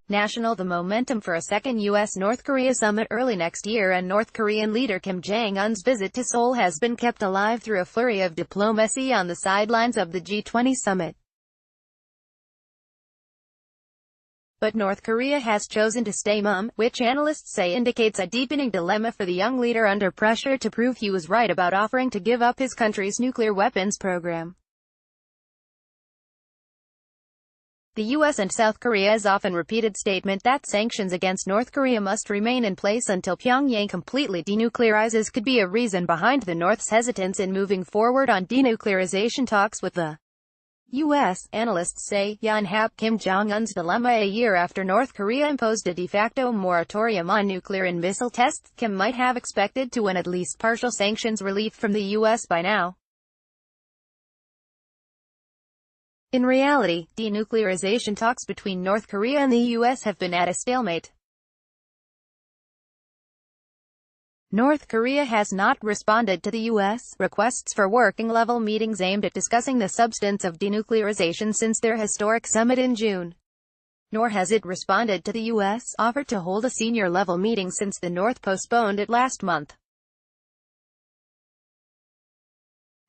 national the momentum for a second U.S.-North Korea summit early next year, and North Korean leader Kim Jong-un's visit to Seoul has been kept alive through a flurry of diplomacy on the sidelines of the G20 summit. But North Korea has chosen to stay mum, which analysts say indicates a deepening dilemma for the young leader under pressure to prove he was right about offering to give up his country's nuclear weapons program. The U.S. and South Korea's often repeated statement that sanctions against North Korea must remain in place until Pyongyang completely denuclearizes could be a reason behind the North's hesitance in moving forward on denuclearization talks with the U.S. Analysts say, unhap Kim Jong-un's dilemma. A year after North Korea imposed a de facto moratorium on nuclear and missile tests, Kim might have expected to win at least partial sanctions relief from the U.S. by now. In reality, denuclearization talks between North Korea and the U.S. have been at a stalemate. North Korea has not responded to the U.S. requests for working-level meetings aimed at discussing the substance of denuclearization since their historic summit in June. Nor has it responded to the U.S. offer to hold a senior-level meeting since the North postponed it last month.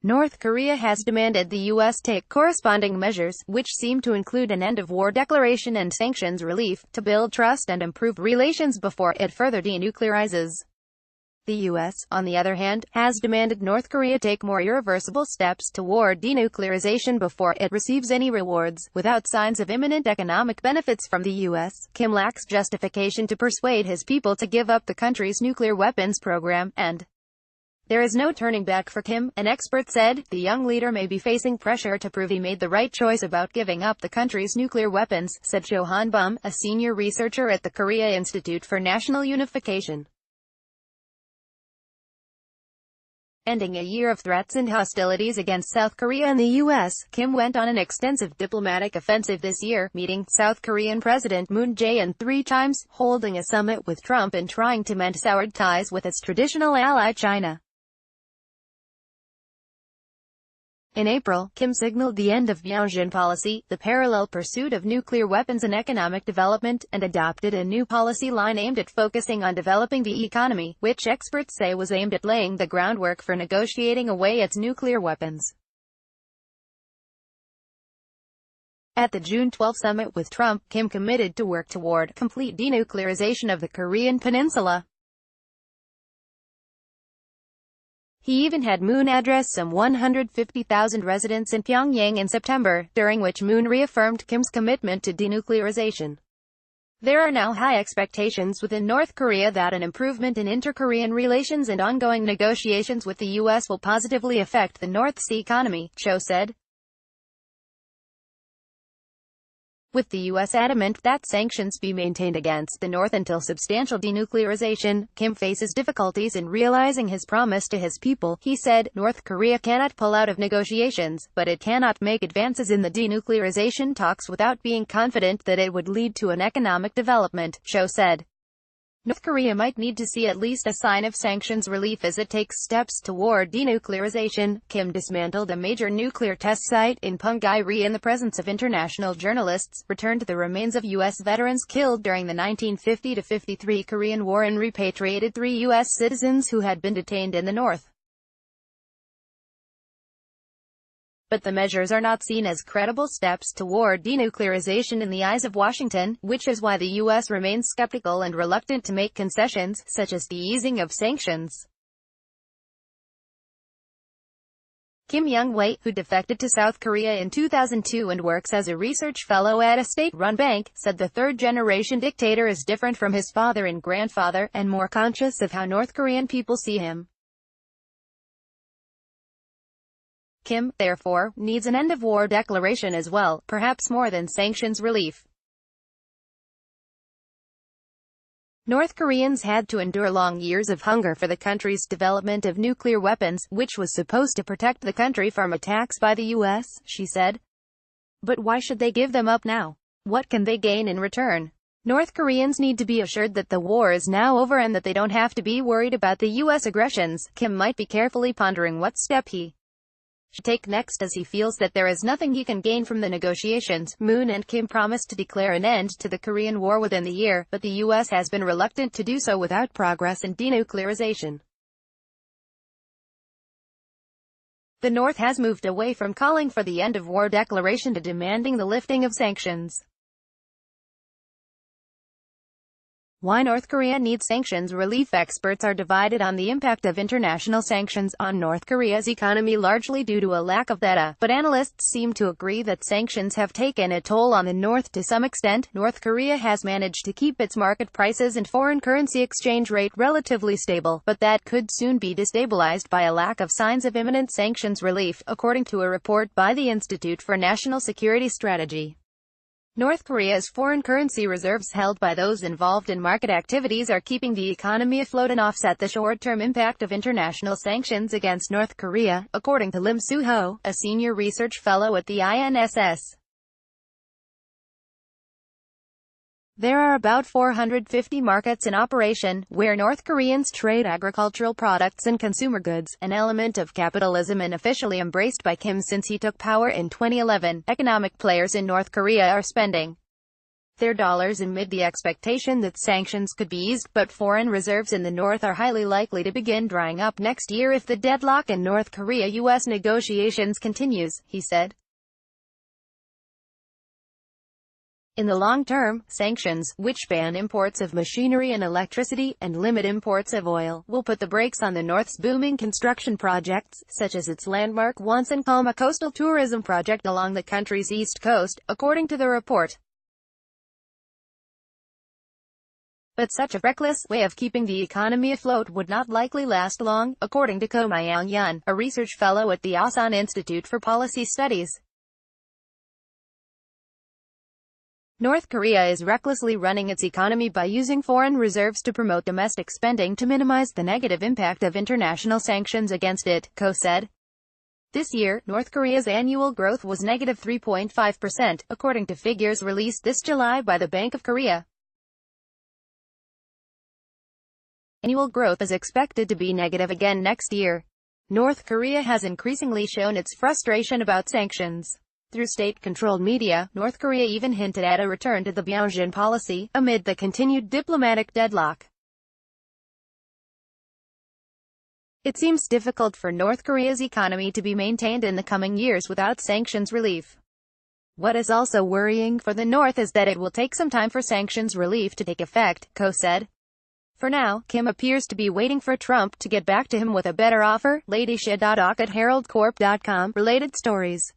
North Korea has demanded the U.S. take corresponding measures, which seem to include an end-of-war declaration and sanctions relief, to build trust and improve relations before it further denuclearizes. The U.S., on the other hand, has demanded North Korea take more irreversible steps toward denuclearization before it receives any rewards. Without signs of imminent economic benefits from the U.S., Kim lacks justification to persuade his people to give up the country's nuclear weapons program, and there is no turning back for Kim, an expert said. The young leader may be facing pressure to prove he made the right choice about giving up the country's nuclear weapons, said Jong-un, a senior researcher at the Korea Institute for National Unification. Ending a year of threats and hostilities against South Korea and the U.S., Kim went on an extensive diplomatic offensive this year, meeting South Korean President Moon Jae-in 3 times, holding a summit with Trump and trying to mend soured ties with its traditional ally China. In April, Kim signaled the end of Jong-un policy, the parallel pursuit of nuclear weapons and economic development, and adopted a new policy line aimed at focusing on developing the economy, which experts say was aimed at laying the groundwork for negotiating away its nuclear weapons. At the June 12 summit with Trump, Kim committed to work toward complete denuclearization of the Korean peninsula. He even had Moon address some 150,000 residents in Pyongyang in September, during which Moon reaffirmed Kim's commitment to denuclearization. There are now high expectations within North Korea that an improvement in inter-Korean relations and ongoing negotiations with the U.S. will positively affect the North's economy, Cho said. With the U.S. adamant that sanctions be maintained against the North until substantial denuclearization, Kim faces difficulties in realizing his promise to his people. He said, North Korea cannot pull out of negotiations, but it cannot make advances in the denuclearization talks without being confident that it would lead to an economic development, Cho said. North Korea might need to see at least a sign of sanctions relief as it takes steps toward denuclearization. Kim dismantled a major nuclear test site in Punggye-ri in the presence of international journalists, returned the remains of U.S. veterans killed during the 1950-53 Korean War, and repatriated 3 U.S. citizens who had been detained in the North. But the measures are not seen as credible steps toward denuclearization in the eyes of Washington, which is why the U.S. remains skeptical and reluctant to make concessions, such as the easing of sanctions. Kim Young-wei, who defected to South Korea in 2002 and works as a research fellow at a state-run bank, said the third-generation dictator is different from his father and grandfather, and more conscious of how North Korean people see him. Kim, therefore, needs an end-of-war declaration as well, perhaps more than sanctions relief. North Koreans had to endure long years of hunger for the country's development of nuclear weapons, which was supposed to protect the country from attacks by the U.S., she said. But why should they give them up now? What can they gain in return? North Koreans need to be assured that the war is now over and that they don't have to be worried about the U.S. aggressions. Kim might be carefully pondering what step he should take next, as he feels that there is nothing he can gain from the negotiations. Moon and Kim promised to declare an end to the Korean War within the year, but the U.S. has been reluctant to do so without progress in denuclearization. The North has moved away from calling for the end of war declaration to demanding the lifting of sanctions. Why North Korea needs sanctions relief. Experts are divided on the impact of international sanctions on North Korea's economy, largely due to a lack of data, but analysts seem to agree that sanctions have taken a toll on the North to some extent. North Korea has managed to keep its market prices and foreign currency exchange rate relatively stable, but that could soon be destabilized by a lack of signs of imminent sanctions relief, according to a report by the Institute for National Security Strategy. North Korea's foreign currency reserves, held by those involved in market activities, are keeping the economy afloat and offset the short-term impact of international sanctions against North Korea, according to Lim Soo-ho, a senior research fellow at the INSS. There are about 450 markets in operation, where North Koreans trade agricultural products and consumer goods, an element of capitalism and officially embraced by Kim since he took power in 2011. Economic players in North Korea are spending their dollars amid the expectation that sanctions could be eased, but foreign reserves in the North are highly likely to begin drying up next year if the deadlock in North Korea-US negotiations continues, he said. In the long term, sanctions, which ban imports of machinery and electricity, and limit imports of oil, will put the brakes on the North's booming construction projects, such as its landmark Wonsan-Koma coastal tourism project along the country's east coast, according to the report. But such a reckless way of keeping the economy afloat would not likely last long, according to Ko Myung-yeon, a research fellow at the Asan Institute for Policy Studies. North Korea is recklessly running its economy by using foreign reserves to promote domestic spending to minimize the negative impact of international sanctions against it, Ko said. This year, North Korea's annual growth was negative 3.5%, according to figures released this July by the Bank of Korea. Annual growth is expected to be negative again next year. North Korea has increasingly shown its frustration about sanctions. Through state-controlled media, North Korea even hinted at a return to the Pyongyang policy, amid the continued diplomatic deadlock. It seems difficult for North Korea's economy to be maintained in the coming years without sanctions relief. What is also worrying for the North is that it will take some time for sanctions relief to take effect, Ko said. For now, Kim appears to be waiting for Trump to get back to him with a better offer. Lady Shih.ok at HeraldCorp.com. Related stories.